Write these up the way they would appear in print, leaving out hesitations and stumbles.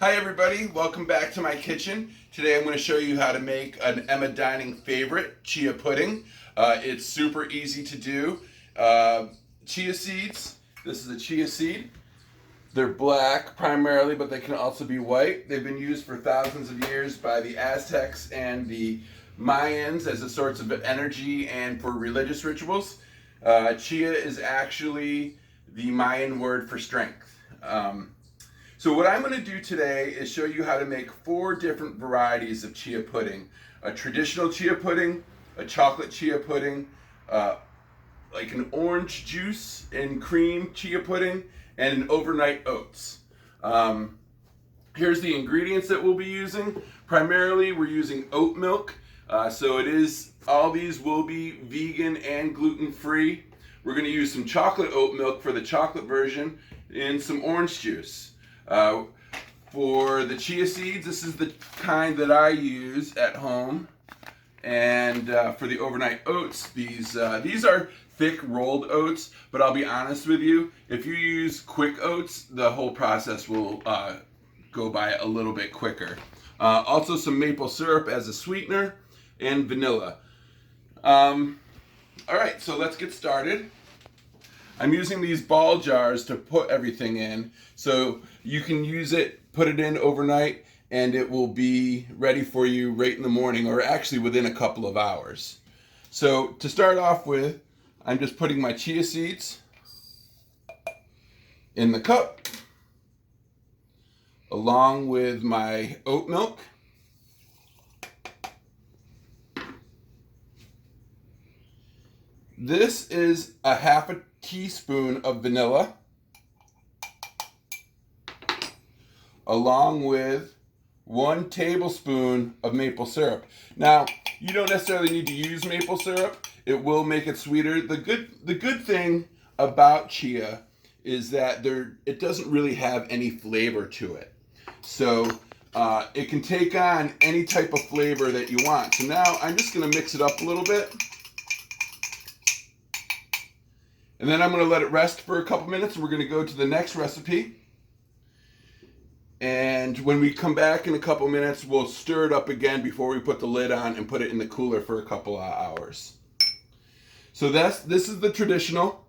Hi everybody, welcome back to my kitchen. Today I'm going to show you how to make an Emma Dining favorite, chia pudding. It's super easy to do. Chia seeds, this is a chia seed. They're black primarily, but they can also be white. They've been used for thousands of years by the Aztecs and the Mayans as a source of energy and for religious rituals. Chia is actually the Mayan word for strength. So what I'm going to do today is show you how to make 4 different varieties of chia pudding. A traditional chia pudding, a chocolate chia pudding, like an orange juice and cream chia pudding, and an overnight oats. Here's the ingredients that we'll be using. Primarily we're using oat milk. All these will be vegan and gluten-free. We're going to use some chocolate oat milk for the chocolate version and some orange juice. For the chia seeds, this is the kind that I use at home. And for the overnight oats, these are thick rolled oats, but I'll be honest with you, if you use quick oats, the whole process will go by a little bit quicker. Also some maple syrup as a sweetener and vanilla. Alright, so let's get started. I'm using these ball jars to put everything in, so you can use it, put it in overnight, and it will be ready for you right in the morning, or actually within a couple of hours. So to start off with, I'm just putting my chia seeds in the cup, along with my oat milk. This is a half a teaspoon of vanilla, along with 1 tablespoon of maple syrup. Now, you don't necessarily need to use maple syrup. It will make it sweeter. The good thing about chia is that it doesn't really have any flavor to it. So it can take on any type of flavor that you want. So now I'm just going to mix it up a little bit. And then I'm going to let it rest for a couple minutes, and we're going to go to the next recipe. And when we come back in a couple minutes, we'll stir it up again before we put the lid on and put it in the cooler for a couple of hours. So this is the traditional.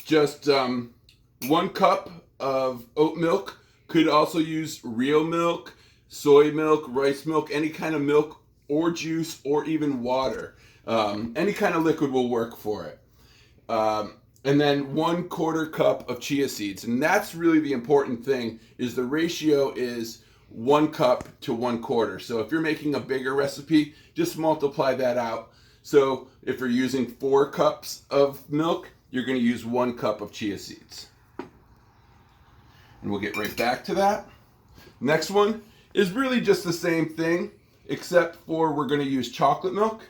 Just 1 cup of oat milk. Could also use real milk, soy milk, rice milk, any kind of milk or juice or even water. Any kind of liquid will work for it. And then 1/4 cup of chia seeds. And that's really the important thing, is the ratio is 1 cup to 1/4. So if you're making a bigger recipe, just multiply that out. So if you're using 4 cups of milk, you're going to use 1 cup of chia seeds. And we'll get right back to that. Next one is really just the same thing, except for we're going to use chocolate milk.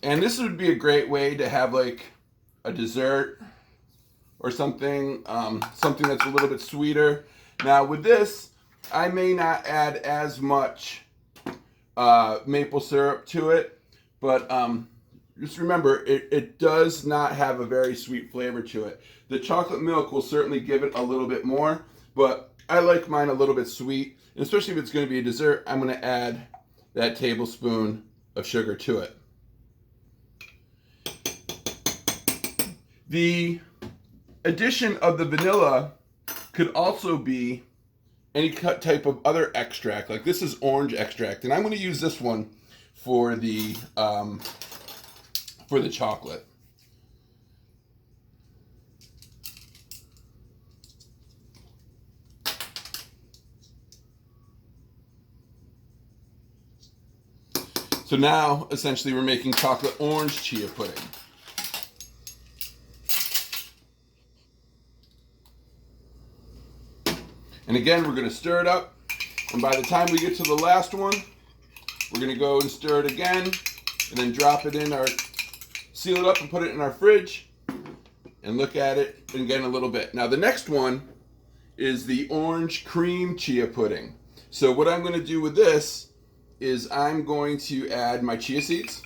And this would be a great way to have like a dessert or something, something that's a little bit sweeter. Now with this, I may not add as much maple syrup to it, but just remember, it does not have a very sweet flavor to it. The chocolate milk will certainly give it a little bit more, but I like mine a little bit sweet. And especially if it's going to be a dessert, I'm going to add that tablespoon of sugar to it. The addition of the vanilla could also be any type of other extract. Like this is orange extract, and I'm going to use this one for the chocolate. So now, essentially, we're making chocolate orange chia pudding. And again, we're going to stir it up. And by the time we get to the last one, we're going to go and stir it again. And then drop it in seal it up and put it in our fridge. And look at it again a little bit. Now the next one is the orange cream chia pudding. So what I'm going to do with this is I'm going to add my chia seeds.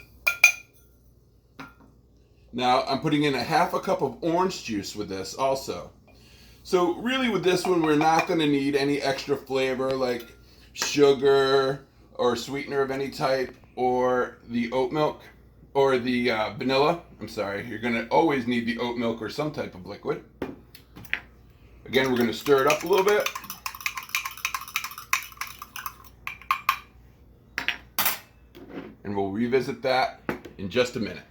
Now I'm putting in a 1/2 cup of orange juice with this also. So really with this one, we're not going to need any extra flavor like sugar or sweetener of any type or the oat milk or the vanilla. I'm sorry, you're going to always need the oat milk or some type of liquid. Again, we're going to stir it up a little bit. And we'll revisit that in just a minute.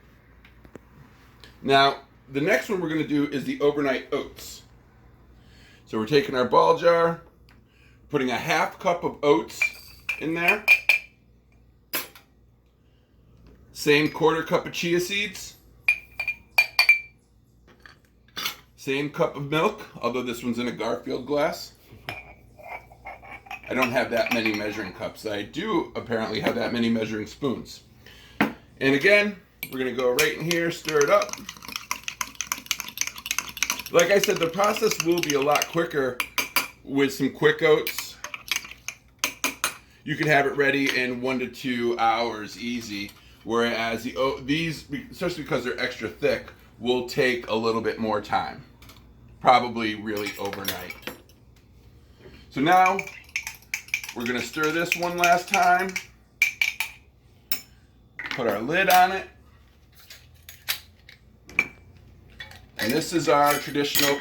Now, the next one we're going to do is the overnight oats. So we're taking our ball jar, putting a 1/2 cup of oats in there. Same 1/4 cup of chia seeds. Same cup of milk, although this one's in a Garfield glass. I don't have that many measuring cups. I do apparently have that many measuring spoons. And again, we're going to go right in here, stir it up. Like I said, the process will be a lot quicker with some quick oats. You can have it ready in 1 to 2 hours easy, whereas these, especially because they're extra thick, will take a little bit more time. Probably really overnight. So now, we're going to stir this one last time. Put our lid on it. And this is our traditional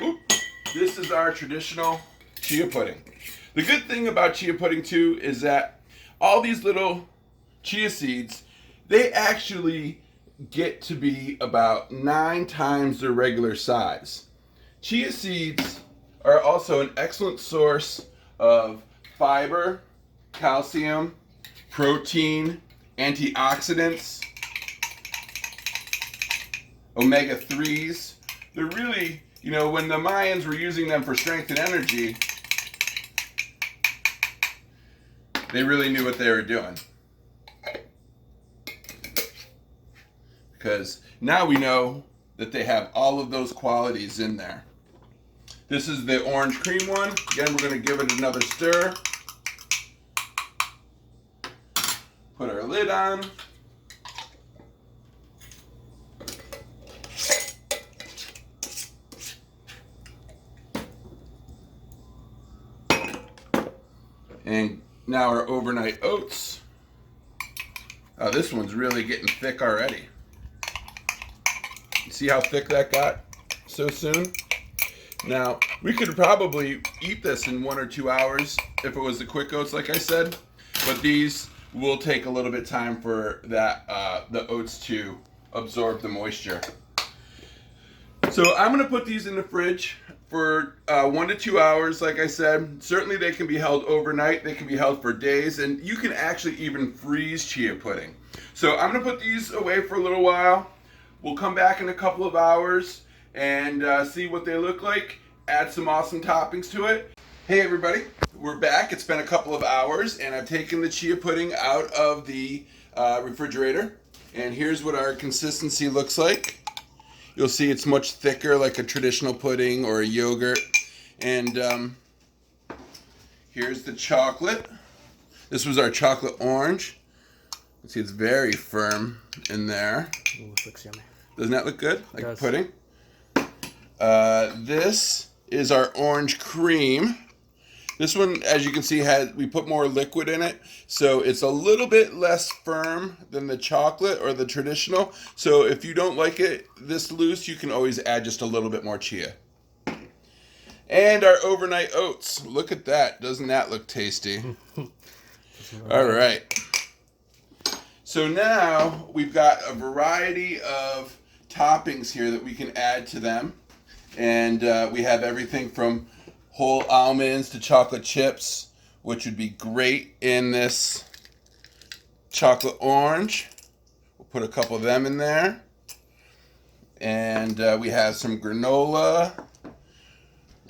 chia pudding. The good thing about chia pudding too is that all these little chia seeds, they actually get to be about 9 times their regular size. Chia seeds are also an excellent source of fiber, calcium, protein, antioxidants, omega-3s. They're really, when the Mayans were using them for strength and energy, they really knew what they were doing. Because now we know that they have all of those qualities in there. This is the orange cream one. Again, we're going to give it another stir. Put our lid on. And now our overnight oats. Oh, this one's really getting thick already. See how thick that got so soon? Now, we could probably eat this in 1 or 2 hours if it was the quick oats, like I said. But these will take a little bit of time for that the oats to absorb the moisture. So I'm going to put these in the fridge for 1 to 2 hours, like I said. Certainly they can be held overnight. They can be held for days. And you can actually even freeze chia pudding. So I'm going to put these away for a little while. We'll come back in a couple of hours and see what they look like. Add some awesome toppings to it. Hey everybody, we're back. It's been a couple of hours and I've taken the chia pudding out of the refrigerator. And here's what our consistency looks like. You'll see it's much thicker, like a traditional pudding or a yogurt. And here's the chocolate. This was our chocolate orange. You see it's very firm in there. Ooh, this looks yummy. Doesn't that look good? Like does. Pudding. This is our orange cream. This one, as you can see, we put more liquid in it, so it's a little bit less firm than the chocolate or the traditional. So if you don't like it this loose, you can always add just a little bit more chia. And our overnight oats. Look at that. Doesn't that look tasty? All right. So now we've got a variety of toppings here that we can add to them. And we have everything from whole almonds to chocolate chips, which would be great in this chocolate orange. We'll put a couple of them in there. And we have some granola.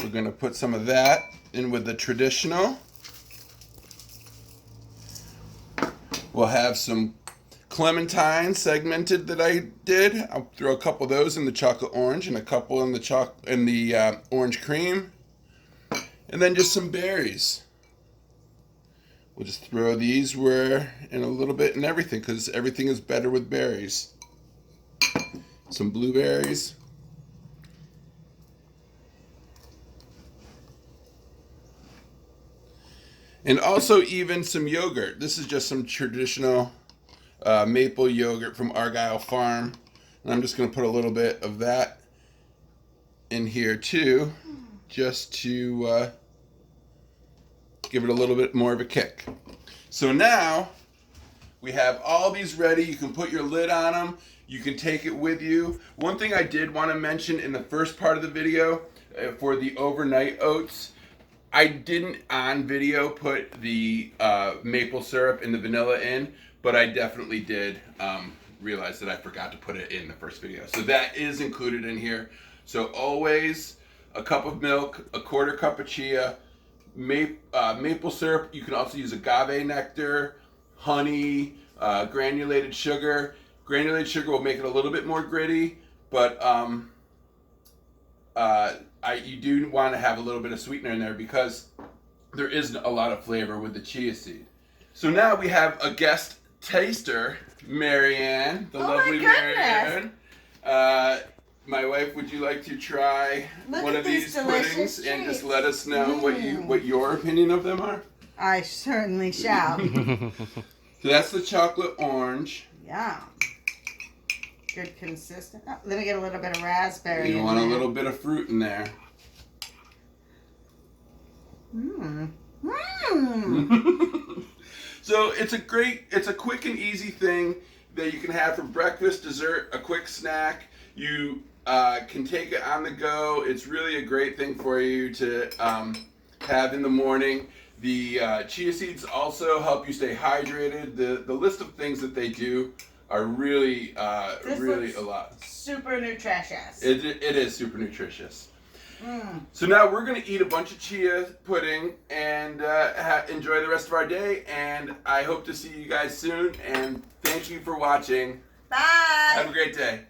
We're going to put some of that in with the traditional. We'll have some clementine segmented that I did. I'll throw a couple of those in the chocolate orange and a couple in the orange cream. And then just some berries. We'll just throw these in a little bit in everything because everything is better with berries. Some blueberries. And also even some yogurt. This is just some traditional maple yogurt from Argyle Farm. And I'm just going to put a little bit of that in here too, just to give it a little bit more of a kick. So now we have all these ready. You can put your lid on them. You can take it with you. One thing I did want to mention in the first part of the video for the overnight oats, I didn't on video put the maple syrup and the vanilla in, but I definitely did realize that I forgot to put it in the first video. So that is included in here. So always a cup of milk, a quarter cup of chia, maple syrup. You can also use agave nectar, honey, granulated sugar. Granulated sugar will make it a little bit more gritty, but you do want to have a little bit of sweetener in there because there isn't a lot of flavor with the chia seed. So now we have a guest taster, Marianne, the lovely Marianne. My wife, would you like to try one of these puddings and just let us know what your opinion of them are? I certainly shall. So that's the chocolate orange. Yeah. Good consistent. Oh, let me get a little bit of raspberry. You want a little bit of fruit in there. Mmm. So it's a quick and easy thing that you can have for breakfast, dessert, a quick snack. You can take it on the go. It's really a great thing for you to have in the morning. The chia seeds also help you stay hydrated. The list of things that they do are really a lot. Super nutritious. It is super nutritious. So now we're going to eat a bunch of chia pudding and enjoy the rest of our day. And I hope to see you guys soon. And thank you for watching. Bye. Have a great day.